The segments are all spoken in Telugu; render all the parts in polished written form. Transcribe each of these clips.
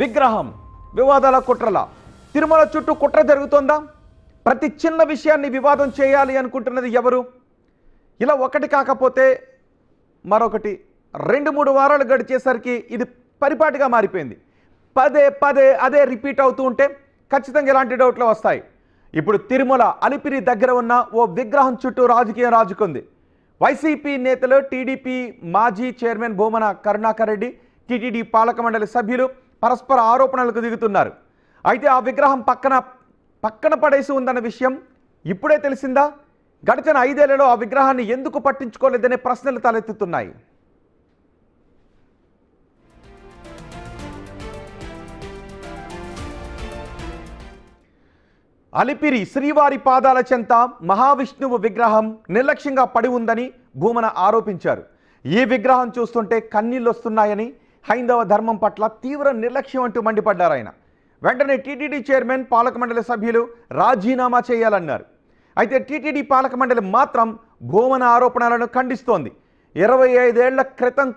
విగ్రహం వివాదాల కుట్రల తిరుమల చుట్టూ కుట్ర జరుగుతోందా? ప్రతి చిన్న విషయాన్ని వివాదం చేయాలి అనుకుంటున్నది ఎవరు? ఇలా ఒకటి కాకపోతే మరొకటి 2-3 వారాలు గడిచేసరికి ఇది పరిపాటిగా మారిపోయింది. పదే పదే అదే రిపీట్ అవుతూ ఉంటే ఖచ్చితంగా ఇలాంటి డౌట్లు వస్తాయి. ఇప్పుడు తిరుమల అలిపిరి దగ్గర ఉన్న ఓ విగ్రహం చుట్టూ రాజకీయం రాజుకుంది. వైసీపీ నేతలు, టీడీపీ మాజీ చైర్మన్ భూమన కరుణాకర్ రెడ్డి, టీటీడీ పాలక మండలి సభ్యులు పరస్పర ఆరోపణలకు దిగుతున్నారు. అయితే ఆ విగ్రహం పక్కన పడేసి ఉందన్న విషయం ఇప్పుడే తెలిసిందా? గడిచిన 5 ఏళ్లలో ఆ విగ్రహాన్ని ఎందుకు పట్టించుకోలేదనే ప్రశ్నలు తలెత్తుతున్నాయి. అలిపిరి శ్రీవారి పాదాల చెంత మహావిష్ణువు విగ్రహం నిర్లక్ష్యంగా పడి ఉందని భూమన ఆరోపించారు. ఈ విగ్రహం చూస్తుంటే కన్నీళ్ళు వస్తున్నాయని, హైందవ ధర్మం పట్ల తీవ్ర నిర్లక్ష్యం అంటూ మండిపడ్డారు ఆయన. వెంటనే టీటీడీ చైర్మన్, పాలక మండలి సభ్యులు రాజీనామా చేయాలన్నారు. అయితే టీటీడీ పాలక మండలి మాత్రం భూమన ఆరోపణలను ఖండిస్తోంది. 25 ఏళ్ల క్రితం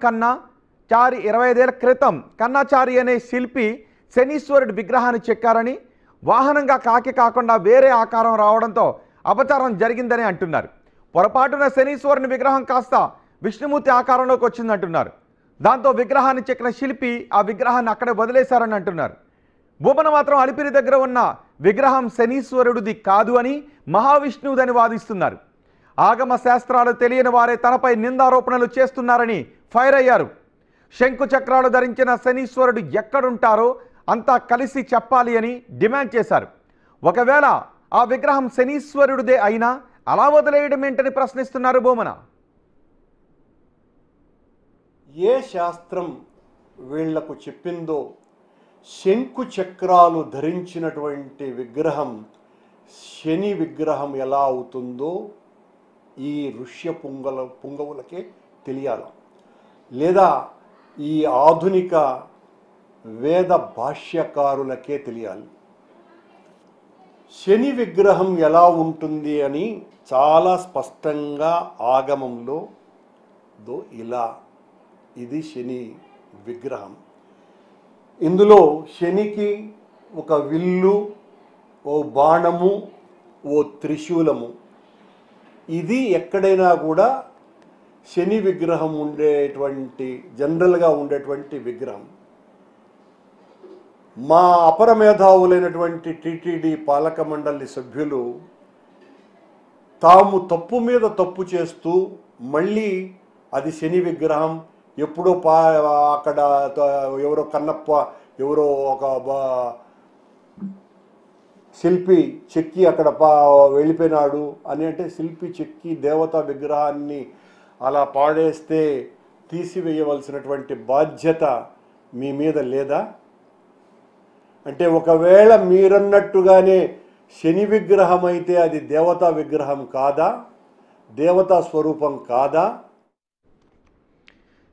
కన్నాచారి అనే శిల్పి శనీశ్వరుడి విగ్రహాన్ని చెక్కారని, వాహనంగా కాకి కాకుండా వేరే ఆకారం రావడంతో అపచారం జరిగిందని అంటున్నారు. పొరపాటున శనీశ్వరుని విగ్రహం కాస్త విష్ణుమూర్తి ఆకారంలోకి వచ్చిందంటున్నారు. దాంతో విగ్రహాన్ని చెక్కిన శిల్పి ఆ విగ్రహాన్ని అక్కడే వదిలేశారని అంటున్నారు. భూమన మాత్రం అలిపిరి దగ్గర ఉన్న విగ్రహం శనీశ్వరుడిది కాదు అని, మహావిష్ణువుదని వాదిస్తున్నారు. ఆగమ శాస్త్రాలు తెలియని వారే తనపై నిందారోపణలు చేస్తున్నారని ఫైర్ అయ్యారు. శంకు చక్రాలు ధరించిన శనీశ్వరుడు ఎక్కడుంటారో అంతా కలిసి చెప్పాలి అని డిమాండ్ చేశారు. ఒకవేళ ఆ విగ్రహం శనీశ్వరుడిదే అయినా అలా వదిలేయడం ఏంటని ప్రశ్నిస్తున్నారు భూమన. ఏ శాస్త్రం వీళ్లకు చెప్పిందో శంకు చక్రాలు ధరించినటువంటి విగ్రహం శని విగ్రహం ఎలా అవుతుందో ఈ ఋష్య పుంగవులకే తెలియాలి, లేదా ఈ ఆధునిక వేద భాష్యకారులకే తెలియాలి. శని విగ్రహం ఎలా ఉంటుంది అని చాలా స్పష్టంగా ఆగమంలో ఇది శని విగ్రహం. ఇందులో శనికి ఒక విల్లు, ఓ బాణము, ఓ త్రిశూలము. ఇది ఎక్కడైనా కూడా శని విగ్రహం జనరల్గా ఉండేటువంటి విగ్రహం. మా అపర మేధావులైనటువంటి టీటీడీ పాలక మండలి సభ్యులు తాము తప్పు మీద తప్పు చేస్తూ మళ్ళీ అది శని విగ్రహం, ఎప్పుడో అక్కడ ఎవరో కన్నప్ప ఎవరో ఒక శిల్పి చెక్కి అక్కడ వెళ్ళిపోయినాడు అని అంటే, శిల్పి చెక్కి దేవతా విగ్రహాన్ని అలా పాడేస్తే తీసివేయవలసినటువంటి బాధ్యత మీ మీద లేదా? అంటే ఒకవేళ మీరన్నట్టుగానే శని విగ్రహం అయితే అది దేవతా విగ్రహం కాదా? దేవతా స్వరూపం కాదా?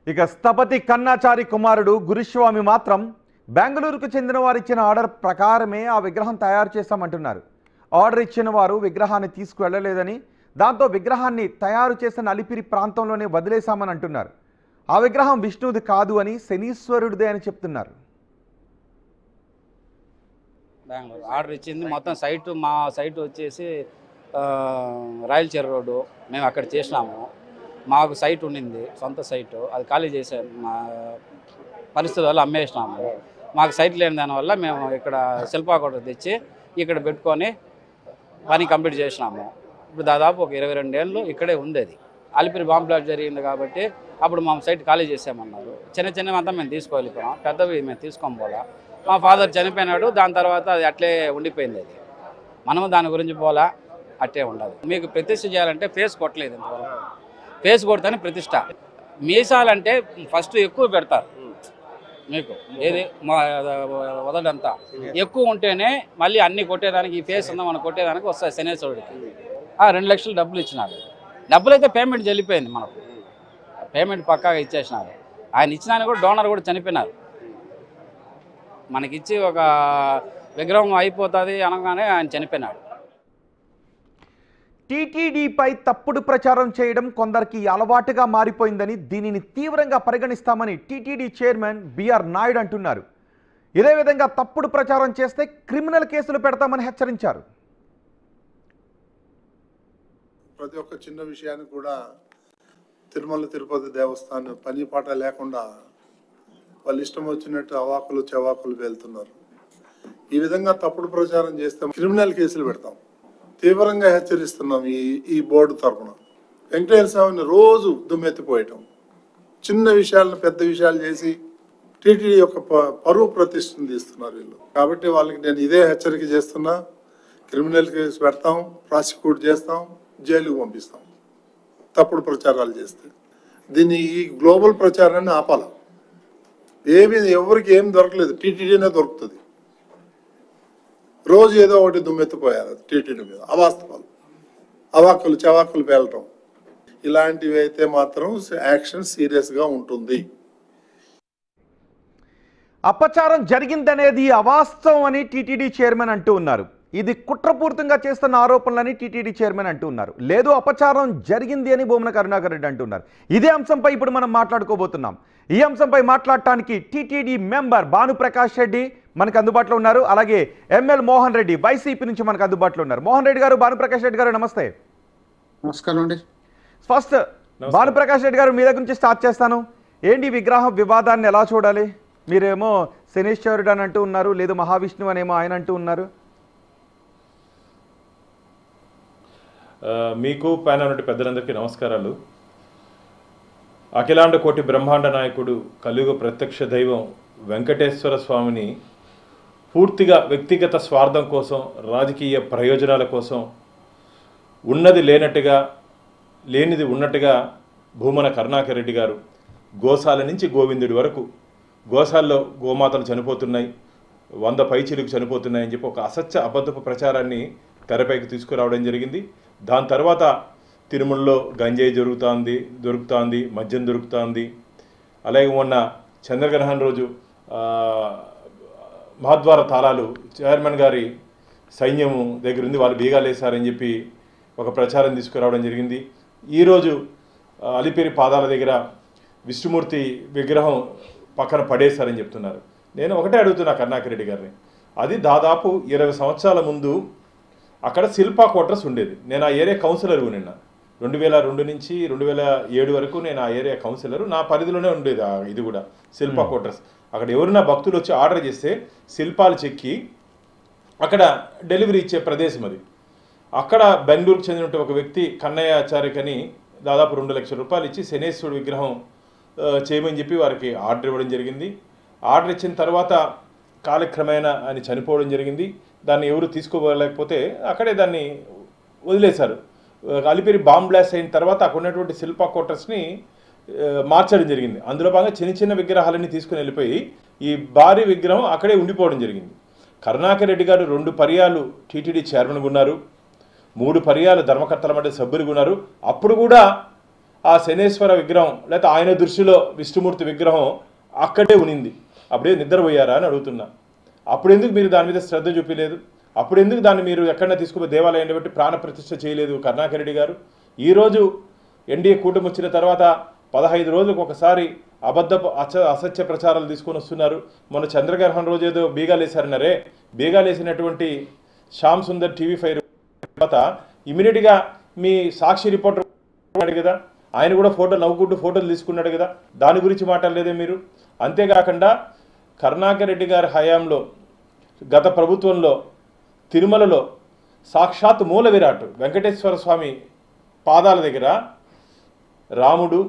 ఇక స్థపతి కన్నాచారి కుమారుడు గురుస్వామి మాత్రం బెంగళూరుకు చెందిన వారు ఇచ్చిన ఆర్డర్ ప్రకారమే ఆ విగ్రహం తయారు చేస్తామంటున్నారు. ఆర్డర్ ఇచ్చిన వారు విగ్రహాన్ని తీసుకువెళ్ళలేదని, దాంతో విగ్రహాన్ని తయారు చేసిన అలిపిరి ప్రాంతంలోనే వదిలేశామని అంటున్నారు. ఆ విగ్రహం విష్ణువుది కాదు అని, శనీశ్వరుడిదే అని చెప్తున్నారు. బెంగళూరు ఆర్డర్ ఇచ్చింది మొత్తం మా సైట్ వచ్చేసి రాయలచీర రోడ్డు. మేము అక్కడ చేసినాము. మాకు సైట్ ఉండింది, సొంత సైటు, అది ఖాళీ చేసాము. మా పరిస్థితి వల్ల అమ్మేసినాము. మాకు సైట్ లేని దానివల్ల మేము ఇక్కడ శిల్పాకోట తెచ్చి ఇక్కడ పెట్టుకొని పని కంప్లీట్ చేసినాము. ఇప్పుడు దాదాపు ఒక 22 ఏళ్ళు ఇక్కడే ఉంది. అది అలిపిరి బాంబ్ బ్లాస్ట్ జరిగింది కాబట్టి అప్పుడు మా సైట్ ఖాళీ చేసామన్నారు. చిన్నవంతా మేము తీసుకెళ్ళిపోయాం, పెద్దవి మేము తీసుకోం పోలా. మా ఫాదర్ చనిపోయినాడు, దాని తర్వాత అది అట్లే ఉండిపోయింది. అది మనము దాని గురించి పోలా, అట్లే ఉండదు. మీకు ప్రతిష్ఠ చేయాలంటే ఫేస్ కొట్టలేదు ఇంతవరకు. ఫేస్ కొడితేనే ప్రతిష్ట. మీసాలంటే ఫస్ట్ ఎక్కువ పెడతారు. మీకు ఏది వదలంతా ఎక్కువ ఉంటేనే మళ్ళీ అన్ని కొట్టేదానికి, ఈ ఫేస్ ఉందా మనం కొట్టేదానికి వస్తాయి. శనేశ్వరుడికి 2 లక్షలు డబ్బులు ఇచ్చినారు. డబ్బులు అయితే పేమెంట్ చెల్లిపోయింది, మనకు పేమెంట్ పక్కాగా ఇచ్చేసినారు. ఆయన ఇచ్చినా కూడా డోనర్ కూడా చనిపోయినారు. మనకిచ్చి ఒక విగ్రహం అయిపోతుంది అనగానే ఆయన చనిపోయినాడు. టీటీడీపై తప్పుడు ప్రచారం చేయడం కొందరికి అలవాటుగా మారిపోయిందని, దీనిని తీవ్రంగా పరిగణిస్తామని టీటీడీ చైర్మన్ బిఆర్ నాయుడు అంటున్నారు. ఇదే విధంగా తప్పుడు ప్రచారం చేస్తే క్రిమినల్ కేసులు పెడతామని హెచ్చరించారు. ప్రతి ఒక్క చిన్న విషయాన్ని కూడా తిరుమల తిరుపతి దేవస్థానం పని పాట లేకుండా వాళ్ళు ఇష్టం వచ్చినట్టు అవాకులు చెవాకులు వెళ్తున్నారు. ఈ విధంగా తప్పుడు ప్రచారం చేస్తే క్రిమినల్ కేసులు పెడతాం. తీవ్రంగా హెచ్చరిస్తున్నాం. ఈ బోర్డు తరఫున వెంకటేశ్వర స్వామిని రోజు దుమ్మెత్తిపోయటం, చిన్న విషయాలను పెద్ద విషయాలు చేసి టీటీడీ యొక్క పరువు ప్రతిష్టను తీస్తున్నారు వీళ్ళు. కాబట్టి వాళ్ళకి నేను ఇదే హెచ్చరిక చేస్తున్నా. క్రిమినల్ కేసు పెడతాం, ప్రాసిక్యూట్ చేస్తాం, జైలుకు పంపిస్తాం తప్పుడు ప్రచారాలు చేస్తే. దీన్ని ఈ గ్లోబల్ ప్రచారాన్ని ఆపాల. ఎవరికి ఏం దొరకలేదు, టీటీడీనే దొరుకుతుంది. రోజు ఏదో ఒకటి దుమ్మెత్తిపోయారు టీటీడీ మీద, అవాస్తవాలు, అవాకులు చవాకులు పేలటం. ఇలాంటివి అయితే మాత్రం యాక్షన్ సీరియస్గా ఉంటుంది. అపచారం జరిగిందనేది అవాస్తవం అని టీటీడీ చైర్మన్ అంటూ ఉన్నారు. ఇది కుట్రపూరితంగా చేస్తున్న ఆరోపణలని టీటీడీ చైర్మన్ అంటూ ఉన్నారు. లేదు, అపచారం జరిగింది అని భూమన కరుణాకర్ రెడ్డి అంటున్నారు. ఇదే అంశంపై ఇప్పుడు మనం మాట్లాడుకోబోతున్నాం. ఈ అంశంపై మాట్లాడటానికి టీటీడీ మెంబర్ భానుప్రకాష్ రెడ్డి మనకు అందుబాటులో ఉన్నారు. అలాగే ఎంఎల్ మోహన్ రెడ్డి వైసీపీ నుంచి మనకు అందుబాటులో ఉన్నారు. మోహన్ రెడ్డి గారు, భానుప్రకాష్ రెడ్డి గారు, నమస్తే. నమస్కారం అండి. ఫస్ట్ భానుప్రకాష్ రెడ్డి గారు, మీ దగ్గర నుంచి స్టార్ట్ చేస్తాను. ఏంటి విగ్రహం వివాదాన్ని ఎలా చూడాలి? మీరేమో శనీశ్వరుడు అని అంటూ ఉన్నారు, లేదు మహావిష్ణువు అనేమో ఆయన అంటూ ఉన్నారు. మీకు పైన ఉన్నటువంటి పెద్దలందరికీ నమస్కారాలు. అఖిలాండ కోటి బ్రహ్మాండ నాయకుడు కలియుగ ప్రత్యక్ష దైవం వెంకటేశ్వర స్వామిని పూర్తిగా వ్యక్తిగత స్వార్థం కోసం, రాజకీయ ప్రయోజనాల కోసం ఉన్నది లేనట్టుగా, లేనిది ఉన్నట్టుగా భూమన కరుణాకర్ రెడ్డి గారు గోశాల నుంచి గోవిందుడి వరకు గోశాల్లో గోమాతలు చనిపోతున్నాయి, 100 పైచిలుకు చనిపోతున్నాయని చెప్పి ఒక అసత్య అబద్ధపు ప్రచారాన్ని తెరపైకి తీసుకురావడం జరిగింది. దాని తర్వాత తిరుమలలో గంజాయి దొరుకుతుంది, మద్యం దొరుకుతుంది. అలాగే మొన్న చంద్రగ్రహణం రోజు మహద్వార తాళాలు చైర్మన్ గారి సైన్యము దగ్గర ఉంది, వాళ్ళు బీగాలు వేశారని చెప్పి ఒక ప్రచారం తీసుకురావడం జరిగింది. ఈరోజు అలిపిరి పాదాల దగ్గర విష్ణుమూర్తి విగ్రహం పక్కన పడేశారని చెప్తున్నారు. నేను ఒకటే అడుగుతున్నా కరుణాకర్ రెడ్డి గారిని, అది దాదాపు 20 సంవత్సరాల ముందు అక్కడ శిల్పా క్వార్టర్స్ ఉండేది. నేను ఆ ఏరియా కౌన్సిలర్ నిన్న 2002 నుంచి 2007 వరకు నేను ఆ ఏరియా కౌన్సిలర్. నా పరిధిలోనే ఉండేది ఇది కూడా శిల్పా క్వార్టర్స్. అక్కడ ఎవరైనా భక్తులు వచ్చి ఆర్డర్ చేస్తే శిల్పాలు చెక్కి అక్కడ డెలివరీ ఇచ్చే ప్రదేశం అది. అక్కడ బెంగళూరుకు చెందిన ఒక వ్యక్తి కన్నయ్యాచార్యకని దాదాపు 2 లక్షల రూపాయలు ఇచ్చి శనేశ్వరుడు విగ్రహం చేయమని చెప్పి వారికి ఆర్డర్ ఇవ్వడం జరిగింది. ఆర్డర్ ఇచ్చిన తర్వాత కాలక్రమేణా ఆయన చనిపోవడం జరిగింది. దాన్ని ఎవరు తీసుకోలేకపోతే అక్కడే దాన్ని వదిలేశారు. అలిపిరి బాంబ్ బ్లాస్ట్ అయిన తర్వాత అక్కడ ఉన్నటువంటి శిల్పా క్వార్టర్స్ని మార్చడం జరిగింది. అందులో భాగంగా చిన్న చిన్న విగ్రహాలన్నీ తీసుకుని వెళ్ళిపోయి ఈ భారీ విగ్రహం అక్కడే ఉండిపోవడం జరిగింది. కరుణాకర్ రెడ్డి గారు 2 పర్యాలు టీటీడీ చైర్మన్గా ఉన్నారు, 3 పర్యాలు ధర్మకర్తల మధ్య సభ్యులుగా ఉన్నారు. అప్పుడు కూడా ఆ శనేశ్వర విగ్రహం లేకపోతే ఆయన దృష్టిలో విష్ణుమూర్తి విగ్రహం అక్కడే ఉనింది. అప్పుడే నిద్రపోయారా అని అడుగుతున్నా. అప్పుడు ఎందుకు మీరు దాని మీద శ్రద్ధ చూపించలేదు? అప్పుడు ఎందుకు దాన్ని మీరు ఎక్కడైనా తీసుకుపోయి దేవాలయం బట్టి ప్రాణ ప్రతిష్ఠ చేయలేదు కరుణాకర్ రెడ్డి గారు? ఈరోజు ఎన్డీఏ కూటమి వచ్చిన తర్వాత 15 రోజులకు ఒకసారి అసత్య ప్రచారాలు తీసుకొని వస్తున్నారు. మొన్న చంద్రగ్రహణం రోజు ఏదో బీగాలు వేశారన్నారే, బీగాలు వేసినటువంటి శ్యామ్ సుందర్ TV5 తర్వాత ఇమీడియట్గా మీ సాక్షి రిపోర్టర్ ఉన్నాడు కదా, ఆయన కూడా నవ్వుకుంటూ ఫోటోలు తీసుకున్నాడు కదా, దాని గురించి మాట్లాడలేదే మీరు? అంతేకాకుండా కరుణాకర్ రెడ్డి గారి హయాంలో గత ప్రభుత్వంలో తిరుమలలో సాక్షాత్ మూల విరాట్ వెంకటేశ్వర స్వామి పాదాల దగ్గర రాముడు,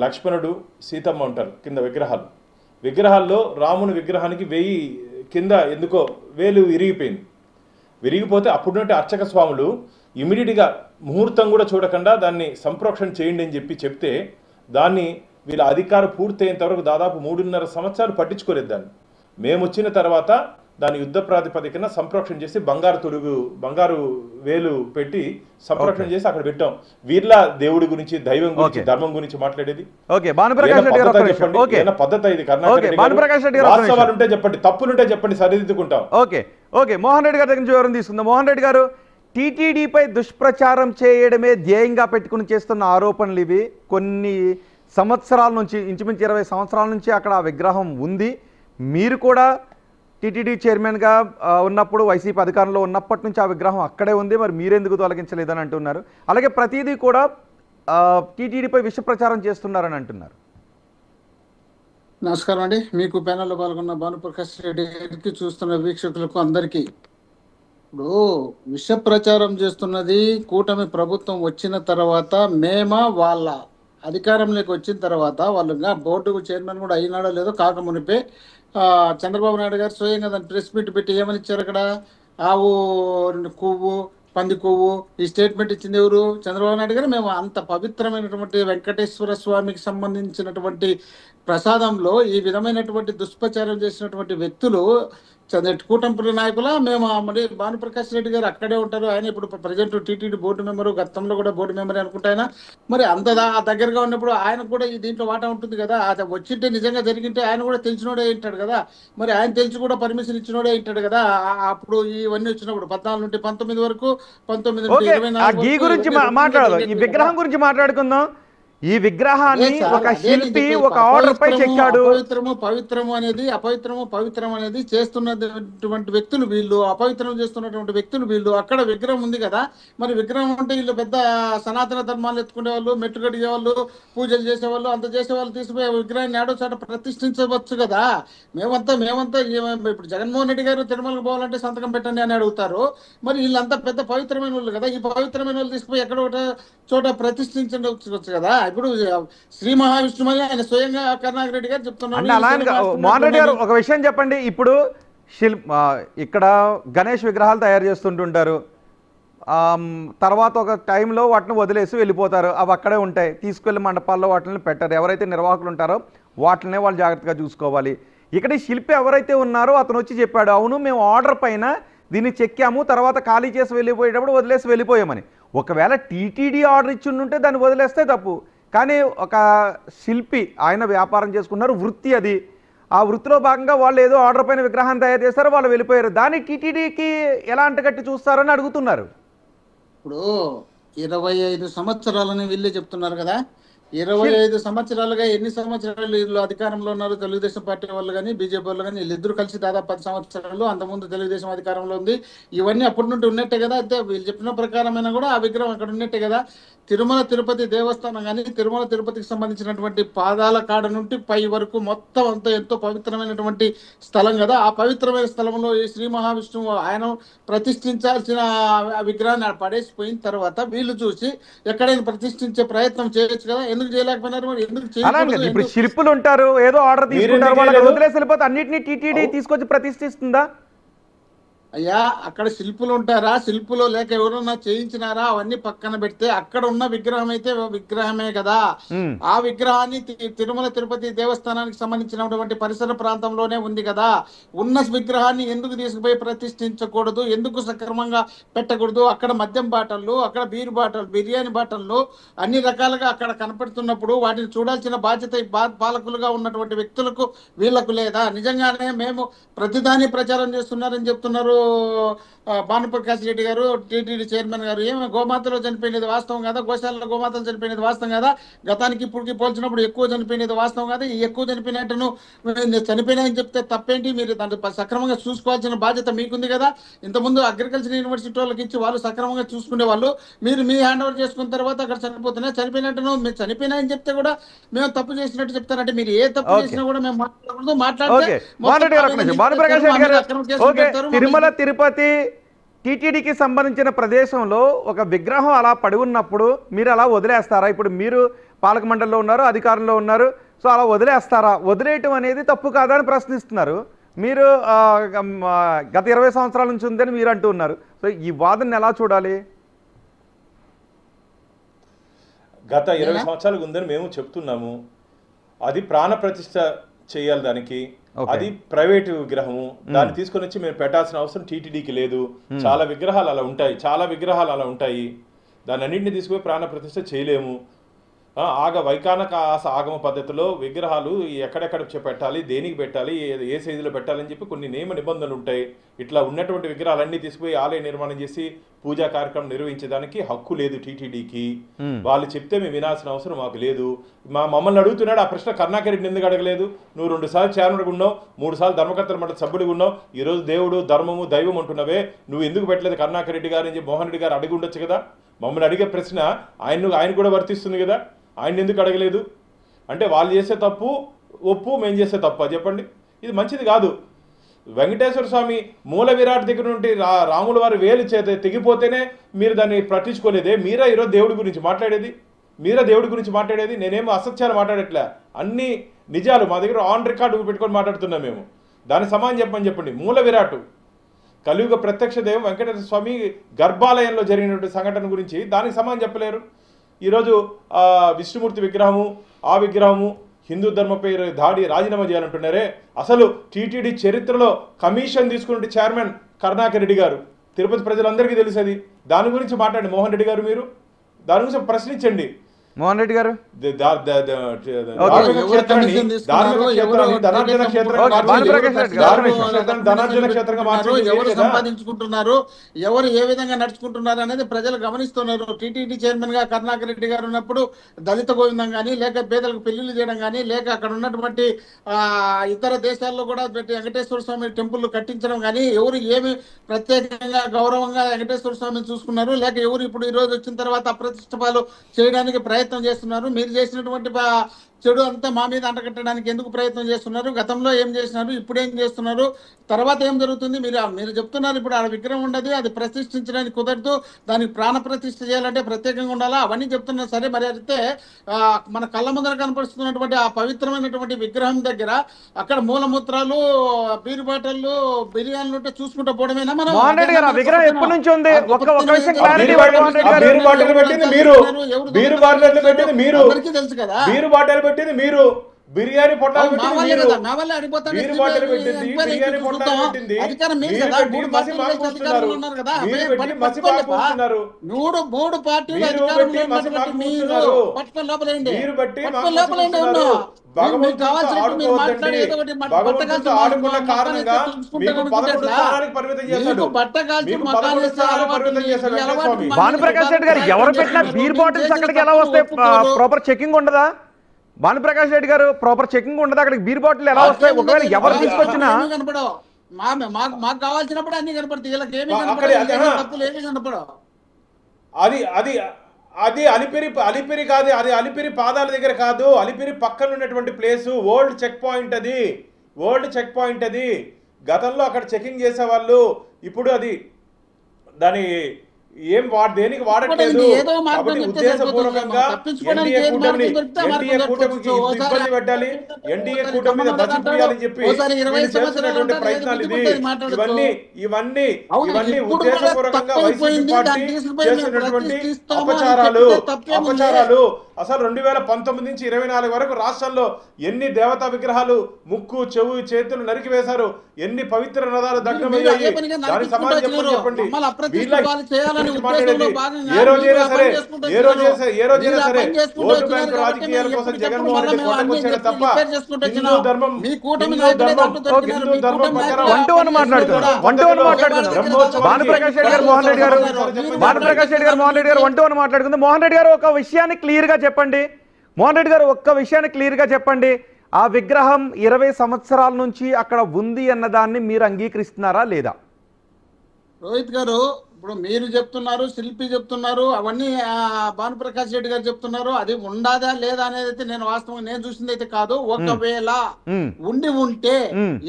లక్ష్మణుడు, సీతమ్మ ఉంటారు కింద విగ్రహాల్లో రాముని విగ్రహానికి కింద ఎందుకో వేలు విరిగిపోతే అప్పుడున్నట్టు అర్చక స్వాములు ఇమీడియట్గా ముహూర్తం కూడా చూడకుండా దాన్ని సంప్రోక్షణ చేయండి అని చెప్తే దాన్ని వీళ్ళ అధికారం పూర్తయినంత వరకు దాదాపు 3.5 సంవత్సరాలు పట్టించుకోలేదు. దాన్ని మేము వచ్చిన తర్వాత దాని యుద్ధ ప్రాతిపదికన సంప్రోక్షణ చేసి బంగారు వేలు పెట్టి సంప్రోక్షణ చేసి అక్కడ పెట్టాం. వీళ్ళ దేవుడి గురించి, దైవం గురించి, ధర్మం గురించి మాట్లాడేది పద్ధతి ఇది? కర్ణాటక ఉంటే చెప్పండి, తప్పులుంటే చెప్పండి, సరిదిద్దుకుంటాం. ఓకే మోహన్ రెడ్డి గారి దగ్గర నుంచి వివరం తీసుకుందాం. మోహన్ రెడ్డి గారు, టీటీడీపై దుష్ప్రచారం చేయడమే ధ్యేయంగా పెట్టుకుని చేస్తున్న ఆరోపణలు ఇవి. కొన్ని సంవత్సరాల నుంచి, ఇంచుమించు 20 సంవత్సరాల నుంచి అక్కడ ఆ విగ్రహం ఉంది. మీరు కూడా టీటీడీ చైర్మన్గా ఉన్నప్పుడు వైసీపీ అధికారంలో ఉన్నప్పటి నుంచి ఆ విగ్రహం అక్కడే ఉంది, మరి మీరెందుకు తొలగించలేదని అంటున్నారు. అలాగే ప్రతిదీ కూడా టీటీడీపై విష ప్రచారం చేస్తున్నారని అంటున్నారు. నమస్కారం అండి. మీకు ప్యానెల్లో పాల్గొన్న భానుప్రకాష్ రెడ్డి గారికి, చూస్తున్న వీక్షకులకు అందరికీ. ఇప్పుడు విష ప్రచారం చేస్తున్నది కూటమి ప్రభుత్వం వచ్చిన తర్వాత, వాళ్ళ అధికారంలోకి వచ్చిన తర్వాత, వాళ్ళు బోర్డు చైర్మన్ కూడా అయినాడో లేదో కాక మునిపే చంద్రబాబు నాయుడు గారు స్వయంగా దాన్ని ప్రెస్ మీట్ పెట్టి ఏమని ఇచ్చారు? అక్కడ ఆవు కొవ్వు, పంది కొవ్వు ఈ స్టేట్మెంట్ ఇచ్చింది ఎవరు? చంద్రబాబు నాయుడు గారు. మేము అంత పవిత్రమైనటువంటి వెంకటేశ్వర స్వామికి సంబంధించినటువంటి ప్రసాదంలో ఈ విధమైనటువంటి దుష్ప్రచారం చేసినటువంటి వ్యక్తులు కూటమి నాయకుల మేము మరి భానుప్రకాష్ రెడ్డి గారు అక్కడే ఉంటారు. ఆయన ఇప్పుడు ప్రజెంట్ టీటీడీ బోర్డు మెంబరు, గతంలో కూడా బోర్డు మెంబర్ అనుకుంటా ఆయన. మరి అంత దగ్గరగా ఉన్నప్పుడు ఆయన కూడా ఈ దీంట్లో వాటా ఉంటుంది కదా. అది వచ్చింటే నిజంగా జరిగింటే ఆయన కూడా తెలిసినోడే ఉంటాడు కదా. మరి ఆయన తెలిసి కూడా పర్మిషన్ ఇచ్చినోడే ఉంటాడు కదా. అప్పుడు ఇవన్నీ వచ్చినప్పుడు 14 నుండి 19 వరకు, 19 నుండి 24 గురించి మాట్లాడదాం, ఈ విగ్రహం గురించి మాట్లాడుకుందాం. ఈ విగ్రహాన్ని ఒక శిల్పి ఒక ఆర్డర్ పై చెక్కాడు. అపవిత్రం అనేది చేస్తున్నటువంటి వ్యక్తులు వీళ్ళు, అపవిత్రం చేస్తున్నటువంటి వ్యక్తులు వీళ్ళు. అక్కడ విగ్రహం ఉంది కదా, మరి విగ్రహం అంటే వీళ్ళు పెద్ద సనాతన ధర్మాలు ఎత్తుకునే వాళ్ళు, మెట్టు కడిగే వాళ్ళు, పూజలు చేసేవాళ్ళు, అంత చేసేవాళ్ళు తీసుకుపోయి విగ్రహాన్ని ఆడో చాట ప్రతిష్ఠించవచ్చు కదా. మేమంతా ఇప్పుడు జగన్మోహన్ రెడ్డి గారు తిరుమలకు పోవాలంటే సంతకం పెట్టండి అని అడుగుతారు. మరి వీళ్ళంతా పెద్ద పవిత్రమైన వాళ్ళు కదా. ఈ పవిత్రమైన వాళ్ళు తీసుకుపోయి ఎక్కడ ఒక చోట ప్రతిష్ఠించవచ్చు కదా. ఇప్పుడు శ్రీ మహావిష్ణుమయ్య ఆయన స్వయంగా కరుణాకర్ రెడ్డి గారు చెప్తున్నారు. మోహన్ రెడ్డి గారు ఒక విషయం చెప్పండి. ఇప్పుడు ఇక్కడ గణేష్ విగ్రహాలు తయారు చేస్తుంటుంటారు, తర్వాత ఒక టైంలో వాటిని వదిలేసి వెళ్ళిపోతారు. అవి అక్కడే ఉంటాయి, తీసుకెళ్లి మండపాల్లో వాటిని పెట్టారు. ఎవరైతే నిర్వాహకులు ఉంటారో వాటినే వాళ్ళు జాగ్రత్తగా చూసుకోవాలి. ఇక్కడ ఈ శిల్పి ఎవరైతే ఉన్నారో అతను వచ్చి చెప్పాడు, అవును మేము ఆర్డర్ పైన దీన్ని చెక్కాము, తర్వాత ఖాళీ చేసి వెళ్ళిపోయేటప్పుడు వదిలేసి వెళ్ళిపోయామని. ఒకవేళ టీటీడీ ఆర్డర్ ఇచ్చి ఉంటే దాన్ని వదిలేస్తే తప్పు, కానీ ఒక శిల్పి ఆయన వ్యాపారం చేసుకున్నారు, వృత్తి అది. ఆ వృత్తిలో భాగంగా వాళ్ళు ఏదో ఆర్డర్ పైన విగ్రహాన్ని తయారు చేస్తారు, వాళ్ళు వెళ్ళిపోయారు. దాన్ని టీటీడీకి ఎలా అంటగట్టి చూస్తారని అడుగుతున్నారు. ఇప్పుడు 25 సంవత్సరాలని వీళ్ళే చెప్తున్నారు కదా. 25 సంవత్సరాలుగా ఎన్ని సంవత్సరాలు వీళ్ళు అధికారంలో ఉన్నారు? తెలుగుదేశం పార్టీ వాళ్ళు కానీ బీజేపీ వాళ్ళు కానీ వీళ్ళిద్దరు కలిసి దాదాపు 10 సంవత్సరాలు. అంతకుముందు తెలుగుదేశం అధికారంలో ఉంది. ఇవన్నీ అప్పటి నుండి ఉన్నట్టే కదా. అయితే వీళ్ళు చెప్పిన ప్రకారమైనా కూడా ఆ విగ్రహం అక్కడ ఉన్నట్టే కదా. తిరుమల తిరుపతి దేవస్థానం కానీ తిరుమల తిరుపతికి సంబంధించినటువంటి పాదాల కాడ నుండి పై వరకు మొత్తం అంతా ఎంతో పవిత్రమైనటువంటి స్థలం కదా. ఆ పవిత్రమైన స్థలంలో ఈ శ్రీ మహావిష్ణువు ఆయన ప్రతిష్ఠించాల్సిన విగ్రహాన్ని పడేసిపోయిన తర్వాత వీళ్ళు చూసి ఎక్కడైనా ప్రతిష్ఠించే ప్రయత్నం చేయొచ్చు కదా. ఎందుకు చేయలేకపోయినారు? మరి ఎందుకు చేయలేదు? ఇప్పుడు శిల్పులు ఉంటారు, ఏదో ఆర్డర్ తీసుకుంటారు, వాళ్ళకి వదిలేసి వెళ్ళిపోతే అన్నింటినీ టీటీడీ తీసుకొచ్చి ప్రతిష్ఠిస్తుందా? అయ్యా అక్కడ శిల్పులు ఉంటారా? శిల్పులు లేక ఎవరన్నా చేయించినారా? అవన్నీ పక్కన పెడితే అక్కడ ఉన్న విగ్రహం అయితే విగ్రహమే కదా. ఆ విగ్రహాన్ని తిరుమల తిరుపతి దేవస్థానానికి సంబంధించినటువంటి పరిసర ప్రాంతంలోనే ఉంది కదా. ఉన్న విగ్రహాన్ని ఎందుకు తీసుకుపోయి ప్రతిష్ఠించకూడదు? ఎందుకు సక్రమంగా పెట్టకూడదు? అక్కడ మద్యం బాటళ్ళు, అక్కడ బీరు బాటలు, బిర్యానీ బాటళ్ళు అన్ని రకాలుగా అక్కడ కనపడుతున్నప్పుడు వాటిని చూడాల్సిన బాధ్యత పాలకులుగా ఉన్నటువంటి వ్యక్తులకు వీళ్లకు లేదా? నిజంగానే మేము ప్రతిదాని ప్రచారం చేస్తున్నారని చెప్తున్నారు భానుప్రకాష్ రెడ్డి గారు, టీటీడీ చైర్మన్ గారు. ఏమి గోమాతలో చనిపోయినది వాస్తవం కదా, గోశాలలో గోమాతలు చనిపోయినది వాస్తవం కదా, గతానికి ఇప్పటికి పోల్చినప్పుడు ఎక్కువ చనిపోయినది వాస్తవం కదా. ఈ ఎక్కువ చనిపోయినట్టును చనిపోయినాయని చెప్తే తప్పేంటి? మీరు దాన్ని సక్రమంగా చూసుకోవాల్సిన బాధ్యత మీకుంది కదా. ఇంతకుముందు అగ్రికల్చర్ యూనివర్సిటీ వాళ్ళకి ఇచ్చి వాళ్ళు సక్రమంగా చూసుకునే వాళ్ళు, మీరు మీ హ్యాండ్ ఓవర్ చేసుకున్న తర్వాత అక్కడ చనిపోతున్నాయి. చనిపోయినట్టును మీరు చనిపోయినాయని చెప్తే కూడా మేము తప్పు చేసినట్టు చెప్తారంటే మీరు ఏ తప్పు చేసినా కూడా మేము మాట్లాడకూడదు. మాట్లాడితే తిరుమల తిరుపతి టీటీడీకి సంబంధించిన ప్రదేశంలో ఒక విగ్రహం అలా పడి ఉన్నప్పుడు మీరు అలా వదిలేస్తారా? ఇప్పుడు మీరు పాలక మండలిలో ఉన్నారు, అధికారంలో ఉన్నారు, సో అలా వదిలేస్తారా? వదిలేయటం అనేది తప్పు కాదా అని ప్రశ్నిస్తున్నారు. మీరు గత 20 సంవత్సరాల నుంచి ఉందని మీరు అంటూ ఉన్నారు. సో ఈ వాదనని ఎలా చూడాలి? గత 20 సంవత్సరాలకు ఉందని మేము చెప్తున్నాము. అది ప్రాణ ప్రతిష్ఠ చేయాలి దానికి. అది ప్రైవేట్ విగ్రహము, దాన్ని తీసుకొని వచ్చి మేము పెట్టాల్సిన అవసరం టీటీడీకి లేదు. చాలా విగ్రహాలు అలా ఉంటాయి. దాన్ని అన్నింటినీ తీసుకుపోయి ప్రాణ ప్రతిష్ఠ చేయలేము. వైకానక ఆగమ పద్ధతిలో విగ్రహాలు ఎక్కడెక్కడ పెట్టాలి, దేనికి పెట్టాలి, ఏ సైజులో పెట్టాలని చెప్పి కొన్ని నియమ నిబంధనలు ఉంటాయి. ఇట్లా ఉన్నటువంటి విగ్రహాలన్నీ తీసుకుపోయి ఆలయ నిర్మాణం చేసి పూజా కార్యక్రమం నిర్వహించడానికి హక్కు లేదు టీటీడీకి. వాళ్ళు చెప్తే మేము వినాల్సిన అవసరం మాకు లేదు. మమ్మల్ని అడుగుతున్నాడు ఆ ప్రశ్న, కరుణాకర్ రెడ్డిని ఎందుకు అడగలేదు? నువ్వు 2 సార్లు చైర్మన్గా ఉన్నావు, 3 సార్లు ధర్మకర్తల మండలి సభ్యుడిగా ఉన్నావు, ఈరోజు దేవుడు ధర్మము దైవం అంటున్నావే, నువ్వు ఎందుకు పెట్టలేదు కరుణాకర్ రెడ్డి గారు అని చెప్పి మోహన్ రెడ్డి గారు అడిగి ఉండొచ్చు కదా. మమ్మల్ని అడిగే ప్రశ్న ఆయన కూడా వర్తిస్తుంది కదా, ఆయన ఎందుకు అడగలేదు? అంటే వాళ్ళు చేసే తప్పు ఒప్పు, మేము చేసే తప్పు చెప్పండి, ఇది మంచిది కాదు. వెంకటేశ్వర స్వామి మూల విరాట్ దగ్గర నుండి రాముల వారి వేలు తెగిపోతేనే మీరు దాన్ని పట్టించుకోలేదే. మీరా ఈరోజు దేవుడి గురించి మాట్లాడేది? నేనేమో అసత్యాలు మాట్లాడట్లే, అన్ని నిజాలు మా దగ్గర ఆన్ రికార్డు పెట్టుకొని మాట్లాడుతున్నాం మేము. దాని సమానం చెప్పండి. మూల విరాటు కలియుగ ప్రత్యక్ష దేవం వెంకటేశ్వర స్వామి గర్భాలయంలో జరిగినటువంటి సంఘటన గురించి దానికి సమానం చెప్పలేరు. ఈరోజు విష్ణుమూర్తి విగ్రహము, ఆ విగ్రహము హిందూ ధర్మపై దాడి రాజీనామా చేయాలంటున్నారే. అసలు టీటీడీ చరిత్రలో కమిషన్ తీసుకున్న చైర్మన్ కరుణాకర్ రెడ్డి గారు, తిరుపతి ప్రజలందరికీ తెలుసు అది. దాని గురించి మాట్లాడండి మోహన్ రెడ్డి గారు, మీరు దాని గురించి ప్రశ్నించండి. మోహన్ రెడ్డి గారు ఎవరు సంపాదించుకుంటున్నారు, ఎవరు ఏ విధంగా నడుచుకుంటున్నారు అనేది ప్రజలు గమనిస్తున్నారు. టీటీడీ చైర్మన్ గా కరుణాకర్ రెడ్డి గారు ఉన్నప్పుడు దళిత గోవిందం కానీ, లేక పేదలకు పెళ్లిళ్ళు చేయడం కానీ, లేక అక్కడ ఉన్నటువంటి ఇతర దేశాల్లో కూడా వెంకటేశ్వర స్వామి టెంపుల్ కట్టించడం కానీ, ఎవరు ఏమి ప్రత్యేకంగా గౌరవంగా వెంకటేశ్వర స్వామిని చూసుకున్నారు, లేక ఎవరు ఇప్పుడు ఈ రోజు వచ్చిన తర్వాత అప్రతిష్టపాలు చేయడానికి ప్రయత్నం చేస్తున్నారు. మీరు చేసినటువంటి చెడు అంతా మా మీద అంటగట్టడానికి ఎందుకు ప్రయత్నం చేస్తున్నారు? గతంలో ఏం చేసినారు, ఇప్పుడు ఏం చేస్తున్నారు, తర్వాత ఏం జరుగుతుంది? మీరు చెప్తున్నారు ఇప్పుడు ఆ విగ్రహం ఉండదు, అది ప్రతిష్ఠించడానికి కుదరదు, దానికి ప్రాణ ప్రతిష్ఠ చేయాలంటే ప్రత్యేకంగా ఉండాలా, అవన్నీ చెప్తున్నారు. సరే, మరి అయితే మన కళ్ళ ముందర కనపరుస్తున్నటువంటి ఆ పవిత్రమైనటువంటి విగ్రహం దగ్గర అక్కడ మూలమూత్రాలు, బీరు బాటలు, బిర్యానీలు ఉంటే చూసుకుంటూ పోవడమేనా? మనం విగ్రహం ఎప్పటి నుంచి ఉంది? అందరికీ తెలుసు కదా. మీరు బిర్యానీ పొట్టాలు మూడు పార్టీలు భానుప్రకాష్ రెడ్డి గారు ఎవరు పెట్టినా బీర్ బాటిల్స్ అక్కడికి ఎలా వస్తాయి? ప్రాపర్ చెకింగ్ ఉండదా? భానుప్రకాష్ రెడ్డి గారు ప్రాపర్ చెకింగ్ ఉండదు, అక్కడికి బీర్ బాటిల్ ఎలా వస్తాయి? ఒకవేళ ఎవరు తీసుకొచ్చినా మాకు కావాల్సినప్పుడు అన్ని కనపడతాయి, వీళ్ళకి ఏమి కనపడవు. అది అలిపిరి కాదు, అది అలిపిరి పాదాల దగ్గర కాదు, అలిపిరి పక్కన ఉన్నటువంటి ప్లేసు ఓల్డ్ చెక్ పాయింట్ అది. గతంలో అక్కడ చెకింగ్ చేసేవాళ్ళు, ఇప్పుడు అది దాని దేనికి వాడట్లేదు. కాబట్టి ఉద్దేశపూర్వకంగా ఎన్డీఏ కూటమికి ఇబ్బంది పెట్టాలి, ఎన్డీఏ కూటమి మీద బతికియాలని చెప్పి చేస్తున్నటువంటి ప్రయత్నాలు ఇవన్నీ ఉద్దేశపూర్వకంగా వైసీపీ పార్టీ చేస్తున్నటువంటి అపచారాలు. అసలు 2019 నుంచి 24 వరకు రాష్ట్రంలో ఎన్ని దేవతా విగ్రహాలు ముక్కు, చెవు, చేతులు నరికి వేశారు, ఎన్ని పవిత్ర రథాలు దగ్ధమయ్యాయి, దాని సమాజం చెప్పండి. ఏ రోజైనా సరే ఓటు బ్యాంకు రాజకీయాల కోసం జగన్మోహన్ రెడ్డి కొట్టకొచ్చాడు తప్ప హిందూ ధర్మం భానుప్రకాష్ రెడ్డి గారు మోహన్ రెడ్డి గారు ఒక విషయాన్ని క్లియర్ గా చెప్పండి. ఆ విగ్రహం 20 సంవత్సరాల నుంచి అక్కడ ఉంది అన్నదాన్ని మీరు అంగీకరిస్తున్నారా లేదా? రోహిత్ గారు, ఇప్పుడు మీరు చెప్తున్నారు, శిల్పి చెప్తున్నారు, అవన్నీ భానుప్రకాష్ రెడ్డి గారు చెప్తున్నారు. అది ఉండాదా లేదా అనేది అయితే నేను వాస్తవంగా నేను చూసింది అయితే కాదు. ఒకవేళ ఉండి ఉంటే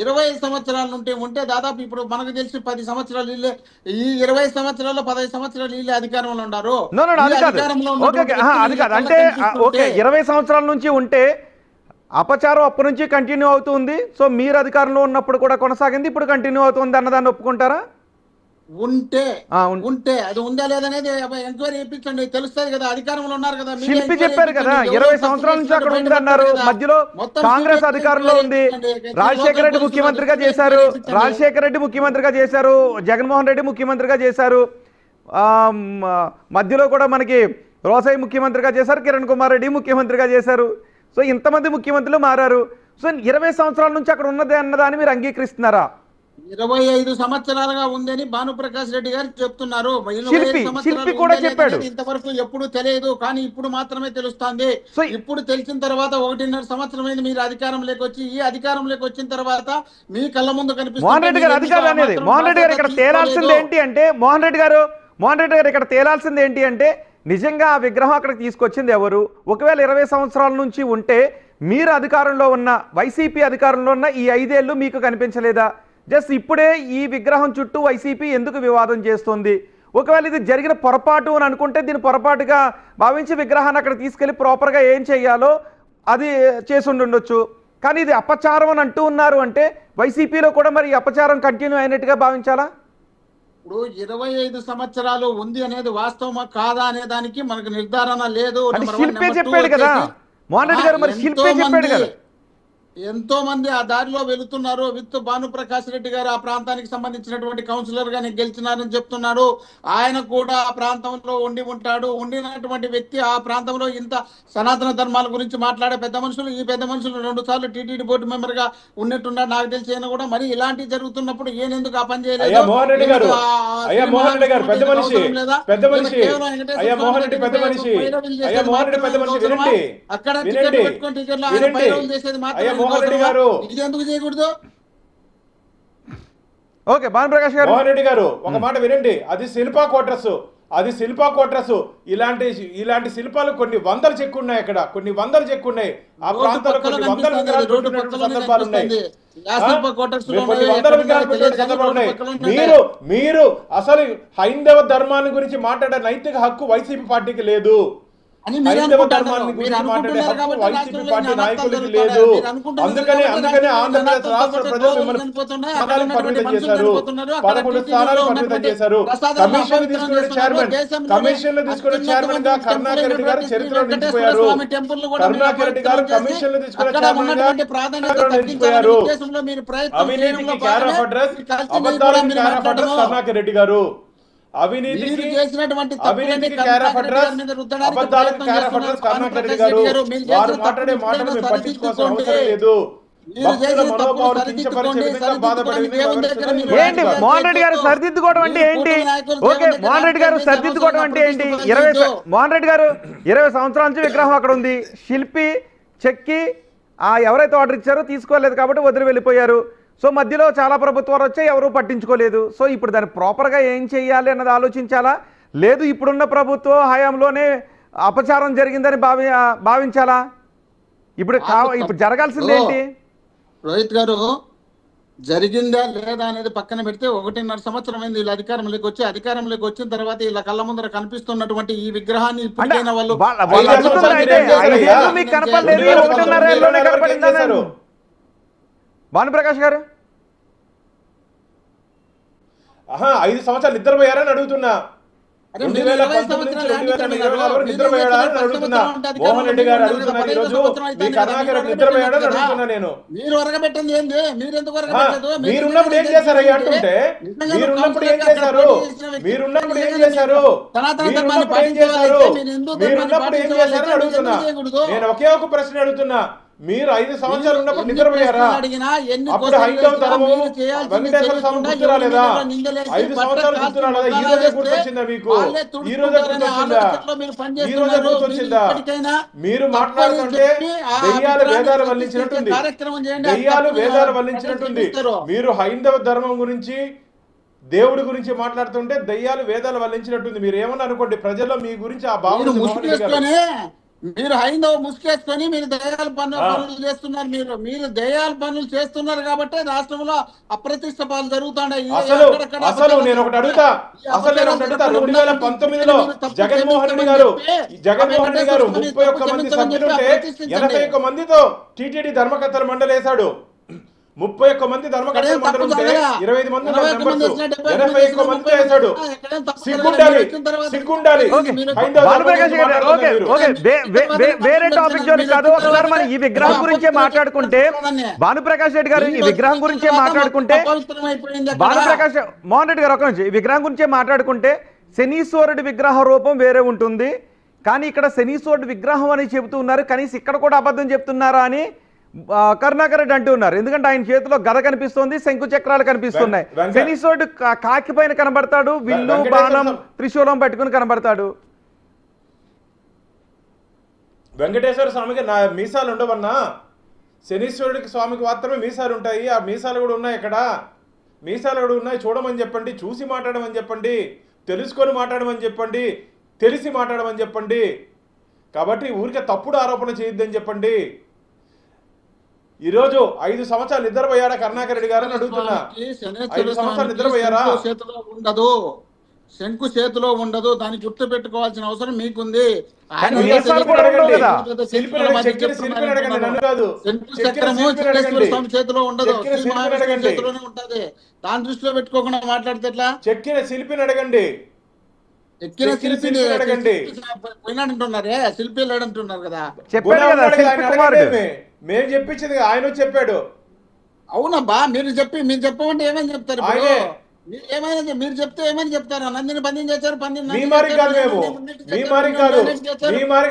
20 సంవత్సరాల నుండి ఉంటే దాదాపు ఇప్పుడు మనకు తెలిసి 10 సంవత్సరాలు వీళ్ళే, ఈ 20 సంవత్సరాల్లో 15 సంవత్సరాలు వీళ్ళే అధికారంలో ఉన్నారు. అంటే 20 సంవత్సరాల నుంచి ఉంటే అపచారం అప్పటి నుంచి కంటిన్యూ అవుతుంది. సో మీరు అధికారంలో ఉన్నప్పుడు కూడా కొనసాగింది, ఇప్పుడు కంటిన్యూ అవుతుంది అన్నదాన్ని ఒప్పుకుంటారా? ఉంటే అది ఉందా లేదనేది ఎంక్వైరీ చేయించండి, తెలుస్తుంది కదా. అధికారంలో ఉన్నారు కదా, శిల్పి చెప్పారు కదా 20 సంవత్సరాల నుంచి అక్కడ ఉంది అన్నారు. మధ్యలో కాంగ్రెస్ అధికారంలో ఉంది, రాజశేఖర రెడ్డి ముఖ్యమంత్రిగా చేశారు, జగన్మోహన్ రెడ్డి ముఖ్యమంత్రిగా చేశారు, మధ్యలో కూడా మనకి రోసయ్య ముఖ్యమంత్రిగా చేశారు, కిరణ్ కుమార్ రెడ్డి ముఖ్యమంత్రిగా చేశారు. సో ఇంతమంది ముఖ్యమంత్రులు మారారు. సో 20 సంవత్సరాల నుంచి అక్కడ ఉన్నదే అన్నదాన్ని మీరు అంగీకరిస్తున్నారా? 25 సంవత్సరాలుగా ఉందని భానుప్రకాష్ రెడ్డి గారు చెప్తున్నారు. 25 శిల్పి సంవత్సరాలు కూడా ఉందా చెప్పాడు. లేదనేది ఇంతవరకు ఎప్పుడు తెలియదు, కానీ ఇప్పుడు మాత్రమే తెలుస్తుంది. సో ఇప్పుడు తెలిసిన తర్వాత 1.5 సంవత్సరం అయింది మీరు అధికారంలోకి వచ్చి. ఈ అధికారంలోకి వచ్చిన తర్వాత మీ కళ్ళ ముందు కనిపిస్తుంది. మోహన్ రెడ్డి గారు అధికారం అనేది మోహన్ రెడ్డి గారు ఇక్కడ తేలాల్సింది ఏంటి అంటే మోహన్ రెడ్డి గారు ఇక్కడ తేలాల్సింది ఏంటి అంటే నిజంగా ఆ విగ్రహం అక్కడికి తీసుకొచ్చింది ఎవరు? ఒకవేళ 20 సంవత్సరాల నుంచి ఉంటే మీరు అధికారంలో ఉన్న వైసీపీ అధికారంలో ఉన్న ఈ 5 ఏళ్ళు మీకు కనిపించలేదా? జస్ట్ ఇప్పుడే ఈ విగ్రహం చుట్టూ వైసీపీ ఎందుకు వివాదం చేస్తుంది? ఒకవేళ ఇది జరిగిన పొరపాటు అని అనుకుంటే దీన్ని పొరపాటుగా భావించి విగ్రహాన్ని అక్కడ తీసుకెళ్లి ప్రాపర్గా ఏం చేయాలో అది చేసి ఉండొచ్చు. కానీ ఇది అపచారం అని అంటూ ఉన్నారు అంటే వైసీపీలో కూడా మరి ఈ అపచారం కంటిన్యూ అయినట్టుగా భావించాలా? ఇప్పుడు 25 సంవత్సరాలు ఉంది అనేది వాస్తవమా కాదా అనే దానికి మనకు నిర్ధారణ లేదు. అంటే శిల్పే చెప్పాడు కదా మోహన్ రెడ్డి గారు, మరి శిల్పే చెప్పాడు కదా. ఎంతో మంది ఆ దారిలో వెళుతున్నారు. విత్ భానుప్రకాష్ రెడ్డి గారు ఆ ప్రాంతానికి సంబంధించినటువంటి కౌన్సిలర్ గా గెలిచినారని చెప్తున్నాడు. ఆయన కూడా ఆ ప్రాంతంలో ఉండి ఉంటాడు. ఉండినటువంటి వ్యక్తి ఆ ప్రాంతంలో ఇంత సనాతన ధర్మాల గురించి మాట్లాడే పెద్ద మనుషులు, ఈ పెద్ద మనుషులు 2 సార్లు టీటీడీ బోర్డు మెంబర్ గా ఉన్నట్టున్నాడు నాకు తెలిసి. అయినా కూడా మరి ఇలాంటివి జరుగుతున్నప్పుడు ఈయన ఎందుకు ఆ పని చేయలేదు? మోహన్ రెడ్డి గారు పెద్ద మనిషి వినండి. అక్కడ టికెట్ పెట్టుకొని టికెట్లు ఆయన బైరవం చేసేది మాత్రం ఇది ఎందుకు చేయకూడదు? ఓకే భానుప్రకాష్ గారు, మోహన్ రెడ్డి గారు ఒక మాట వినండి. అది శిల్పా క్వార్టర్స్. ఇలాంటి శిల్పాలు కొన్ని వందలు చెక్కున్నాయి. అక్కడ కొన్ని వందలు చెక్కున్నాయి. ఆ ప్రాంతాల్లో కొన్ని వందల విగ్రహాలు పెట్టినటువంటి సందర్భాలు ఉన్నాయి. కొన్ని వందల విగ్రహాలు పెట్టిన సందర్భాలు ఉన్నాయి. మీరు అసలు హైందవ ధర్మాన్ని గురించి మాట్లాడే నైతిక హక్కు వైసీపీ పార్టీకి లేదు. హైందవ ధర్మాన్ని గురించి మాట్లాడే హక్కు వైసీపీ పార్టీ నాయకులకి లేదు. అందుకనే ఆంధ్రప్రదేశ్ రాష్ట్ర ప్రజలు మిమ్మల్ని స్థానాలకు పరిమితం చేశారు. 11 స్థానాలకు పరిమితం చేశారు. కమిషన్లు తీసుకునే చైర్మన్ గా కరుణాకర్ రెడ్డి గారు చరిత్రలో నిలిచిపోయారు. కరుణాకర్ రెడ్డి గారు కమిషన్లు తీసుకునే చైర్మన్ గా నిలిచిపోయారు. అవినీతికి క్యార్ ఆఫ్ అడ్రస్, అబద్ధాలకు care of address Karunakar Reddy గారు. అవినీతికి క్యార్ ఆఫ్ అడ్రస్, అబద్ధాలకు care of address Karunakar Reddy గారు. వారు మాట్లాడే మాటలు మేము పట్టించుకోవాల్సిన అవసరం లేదు. భక్తుల మనోభావాలు కించపరిచే విధంగా బాధపడే విధంగా ఏంటి మోహన్ రెడ్డి గారు సరిదిద్దుకోవడం అంటే ఏంటి? ఓకే మోహన్ రెడ్డి గారు సరిదిద్దుకోవడం అంటే ఏంటి? మోహన్ రెడ్డి గారు 20 సంవత్సరాల నుంచి విగ్రహం అక్కడ ఉంది. శిల్పి చెక్కి ఎవరైతే ఆర్డర్ ఇచ్చారో తీసుకోలేదు కాబట్టి వదిలి వెళ్ళిపోయారు. సో మధ్యలో చాలా ప్రభుత్వాలు వచ్చాయి, ఎవరూ పట్టించుకోలేదు. సో ఇప్పుడు దాన్ని ప్రాపర్గా ఏం చేయాలి అన్నది ఆలోచించాలా? లేదు ఇప్పుడున్న ప్రభుత్వ హయాంలోనే అపచారం జరిగిందని భావించాలా? ఇప్పుడు జరగాల్సింది ఏంటి? రోహిత్ గారు, జరిగిందా లేదా అనేది పక్కన పెడితే 1.5 సంవత్సరం అయింది వీళ్ళు అధికారంలోకి వచ్చిన తర్వాత వీళ్ళ కళ్ళ ముందర కనిపిస్తున్నటువంటి ఈ విగ్రహాన్ని ఇప్పటికైనా వాళ్ళు భానుప్రకాష్ గారు 5 సంవత్సరాలు నిద్రపోయారని అడుగుతున్నా. 2019 నుంచి 2024 వరకు నిద్రపోయాడా అని అడుగుతున్నా. మోహన్ రెడ్డి గారు అడుగుతున్నా ఈ రోజు మీ కరుణాకర్ రెడ్డి నిద్రపోయాడా అని అడుగుతున్నా నేను. మీరు వరగబెట్టింది ఏంది? మీరు ఎందుకు వరగబెట్టలేదు? మీరున్నప్పుడు ఏం చేశారు అయ్యా అంటుంటే మీరున్నప్పుడు ఏం చేశారు? అడుగుతున్నా. నేను ఒకే ఒక ప్రశ్న అడుగుతున్నా. మీరు 5 సంవత్సరాలు ఉన్నప్పుడు నిద్రపోయారా? అప్పుడు హైందవ ధర్మం వెంకటేశ్వర స్వామి గుర్తురాలేదా? 5 సంవత్సరాలు గుర్తురాలేదా? ఈ రోజే గుర్తొచ్చిందా మీకు? ఈ రోజే గుర్తొచ్చిందా? మీరు మాట్లాడుతుంటే దెయ్యాలు వేదాలు వల్లించినట్టుంది. మీరు హైందవ ధర్మం గురించి దేవుడి గురించి మాట్లాడుతుంటే దెయ్యాలు వేదాలు వల్లించినట్టుంది. మీరు ఏమన్నా అనుకోండి, ప్రజల్లో మీ గురించి ఆ భావన. మీరు హైందవ ముసుకేసుకొని మీరు దయాల పనులు చేస్తున్నారు. మీరు దయాల పనులు చేస్తున్నారు కాబట్టి రాష్ట్రంలో అప్రతిష్ట పాలు జరుగుతున్నాయి. అసలు నేను ఒకటి అడుగుతా. 2019లో జగన్మోహన్ రెడ్డి గారు 31 మంది సభ్యులుంటే 81 మందితో టీటీడీ ధర్మకర్తల మండలి వేశాడు. 31 మంది ధర్మకర్తల మండలి ఉంటే 25 మంది 81 మందితో వేశాడు. సిగ్గుండాలి. వేరే టాపిక్ జోలికి కాదు. ఒకసారి మనం ఈ విగ్రహం గురించే మాట్లాడుకుంటే భానుప్రకాష్ రెడ్డి గారు ఈ విగ్రహం గురించే మాట్లాడుకుంటే మోహన్ రెడ్డి గారు ఒక నుంచి ఈ విగ్రహం గురించే మాట్లాడుకుంటే శనీశ్వరుడి విగ్రహ రూపం వేరే ఉంటుంది. కానీ ఇక్కడ శనీశ్వరుడి విగ్రహం అని చెబుతూ ఉన్నారు. కనీసం ఇక్కడ కూడా అబద్ధం చెప్తున్నారా అని కరుణాకర్ రెడ్డి అంటూ ఉన్నారు. ఎందుకంటే ఆయన చేతిలో గద కనిపిస్తోంది, శంకు చక్రాలు కనిపిస్తున్నాయి. శనీశ్వరుడు కాకి పైన కనబడతాడు, విల్లు బాణం త్రిశూలం పట్టుకుని కనబడతాడు. వెంకటేశ్వర స్వామికి నా మీసాలు ఉండవన్నా, శనీశ్వరుడికి స్వామికి మాత్రమే మీసాలు ఉంటాయి. ఆ మీసాలు కూడా ఉన్నాయి, ఇక్కడ మీసాలు కూడా ఉన్నాయి. చూడమని చెప్పండి, చూసి మాట్లాడమని చెప్పండి, తెలుసుకొని మాట్లాడమని చెప్పండి, తెలిసి మాట్లాడమని చెప్పండి. కాబట్టి ఊరికే తప్పుడు ఆరోపణ చేయొద్దని చెప్పండి. ఈరోజు 5 సంవత్సరాలు నిద్రపోయారా కరుణాకర్ రెడ్డి గారు అని అడుగుతున్నా. 5 సంవత్సరాలు నిద్రపోయారా? ఉండదు, శంకు చేతిలో ఉండదు, దాన్ని గుర్తు పెట్టుకోవాల్సిన అవసరం మీకుంది. చేతిలో ఉండదు, చేతిలోనే ఉంటది. దాని దృష్టిలో పెట్టుకోకుండా మాట్లాడితే ఎట్లా? చెక్కిన శిల్పిని అడగండి, ఎక్కిన శిల్పిని అడగండి. పోయినాడంటున్నారే, శిల్పి లేడంటున్నారు కదా. మేము చెప్పించింది ఆయన చెప్పాడు. అవునబ్బా, మీరు చెప్పమంటే ఏమని చెప్తారు? మీరు చెప్తే ఏమని చెప్తారు? నందిని పందెం చేశారు, మీ మారి కాదు,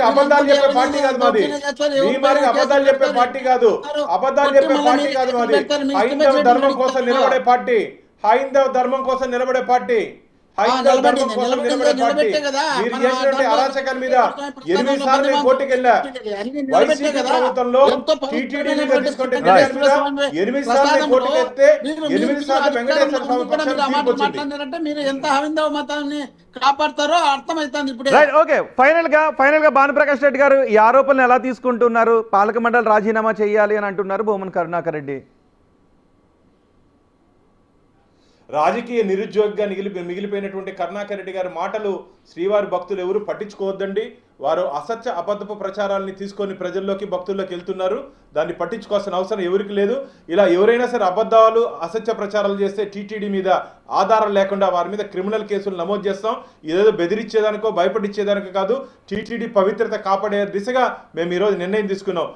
అబద్ధాలు చెప్పే పార్టీ కాదు మాది. మీ మారికి అబద్ధాలు చెప్పే పార్టీ కాదు, అబద్ధాలు చెప్పే పార్టీ కాదు మాది. హైందవ ధర్మం కోసం నిలబడే పార్టీ, హైందవ ధర్మం కోసం నిలబడే పార్టీ, హైందవ ధర్మం కోసం నిలబడే పార్టీ. మీరు చేసినటువంటి అరాచకాల మీద 8 సార్లు నేను కోర్టుకు వెళ్ళా. వైసీపీ ప్రభుత్వంలో టీటీడీ మీద తీసుకుంటే 8 సార్లు కోర్టుకు వెళ్తే 8 సార్లు వెంకటేశ్వర స్వామి మాట్లాడారంటే మీరు ఎంత హైందవ మతాన్ని కాపాడతారో అర్థమవుతుంది ఇప్పుడు. ఓకే, ఫైనల్ గా భానుప్రకాష్ రెడ్డి గారు ఈ ఆరోపణలు ఎలా తీసుకుంటున్నారు? పాలక మండలి రాజీనామా చేయాలి అని అంటున్నారు భూమన్ కరుణాకర్ రెడ్డి. రాజకీయ నిరుద్యోగిగా మిగిలిపోయినటువంటి కరుణాకర్ రెడ్డి గారి మాటలు శ్రీవారి భక్తులు ఎవరు పట్టించుకోవద్దండి. వారు అసత్య అబద్ధపు ప్రచారాలని తీసుకొని ప్రజల్లోకి భక్తుల్లోకి వెళ్తున్నారు. దాన్ని పట్టించుకోవాల్సిన అవసరం ఎవరికి లేదు. ఇలా ఎవరైనా సరే అబద్ధాలు అసత్య ప్రచారాలు చేస్తే టీటీడీ మీద ఆధారం లేకుండా వారి మీద క్రిమినల్ కేసులు నమోదు చేస్తాం. ఇదేదో బెదిరించేదానికో భయపడిచ్చేదానికో కాదు, టీటీడీ పవిత్రత కాపాడే దిశగా మేము ఈరోజు నిర్ణయం తీసుకున్నాం.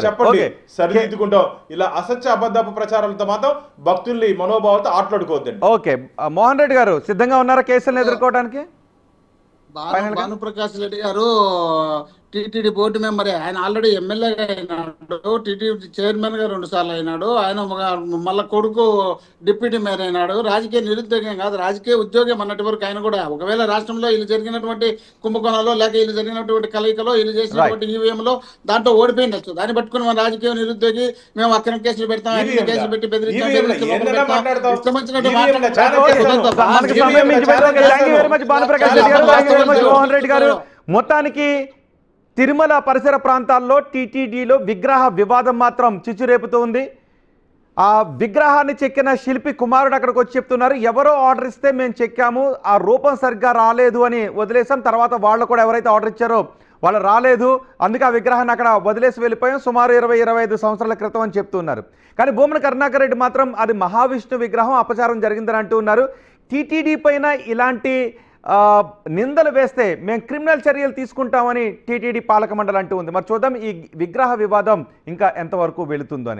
చెప్పండి, సరిదిద్దుకుంటాం. ఇలా అసత్య అబద్ధపు ప్రచారాలతో మాత్రం భక్తుల్ని మనోభావాలతో ఆటలాడుకోవద్దండి. ఓకే, మోహన్ రెడ్డి గారు సిద్ధంగా ఉన్నారా కేసులను ఎదుర్కోవడానికి? భానుప్రకాష్ రెడ్డి గారు టీటీడీ బోర్డు మెంబరే, ఆయన ఆల్రెడీ ఎమ్మెల్యేగా అయినాడు, టీటీడీ చైర్మన్ గా 2 సార్లు అయినాడు. ఆయన మళ్ళా కొడుకు డిప్యూటీ మేయర్ అయినాడు. రాజకీయ నిరుద్యోగం కాదు, రాజకీయ ఉద్యోగం అన్నటి వరకు ఆయన కూడా. ఒకవేళ రాష్ట్రంలో వీళ్ళు జరిగినటువంటి కుంభకోణంలో లేక వీళ్ళు జరిగినటువంటి కలయికలో వీళ్ళు చేసినటువంటి ఈవీఎంలో దాంట్లో ఓడిపోయిండొచ్చు. దాన్ని పట్టుకుని మన రాజకీయ నిరుద్యోగి మేము అక్రమ కేసులు పెడతాం, కేసులు పెట్టి బెదిరిస్తాం. మోహన్ రెడ్డి గారు, మొత్తానికి తిరుమల పరిసర ప్రాంతాల్లో టీటీడీలో విగ్రహ వివాదం మాత్రం చిచ్చురేపుతూ ఉంది. ఆ విగ్రహాన్ని చెక్కిన శిల్పి కుమారుడు అక్కడికి వచ్చి చెప్తున్నారు, ఎవరో ఆర్డర్ ఇస్తే మేము చెక్కాము, ఆ రూపం సరిగ్గా రాలేదు అని వదిలేసాం. తర్వాత వాళ్ళు కూడా ఎవరైతే ఆర్డర్ ఇచ్చారో వాళ్ళు రాలేదు, అందుకే ఆ విగ్రహాన్ని అక్కడ వదిలేసి వెళ్ళిపోయాం, సుమారు 20-25 సంవత్సరాల క్రితం అని చెప్తున్నారు. కానీ భూమన కరుణాకర్ రెడ్డి మాత్రం అది మహావిష్ణు విగ్రహం, అపచారం జరిగిందని అంటూ ఉన్నారు. టీటీడీ పైన ఇలాంటి నిందలు వేస్తే మేము క్రిమినల్ చర్యలు తీసుకుంటామని టీటీడీ పాలక మండలి అంటూ ఉంది. మరి చూద్దాం ఈ విగ్రహ వివాదం ఇంకా ఎంతవరకు వెళుతుందో అని.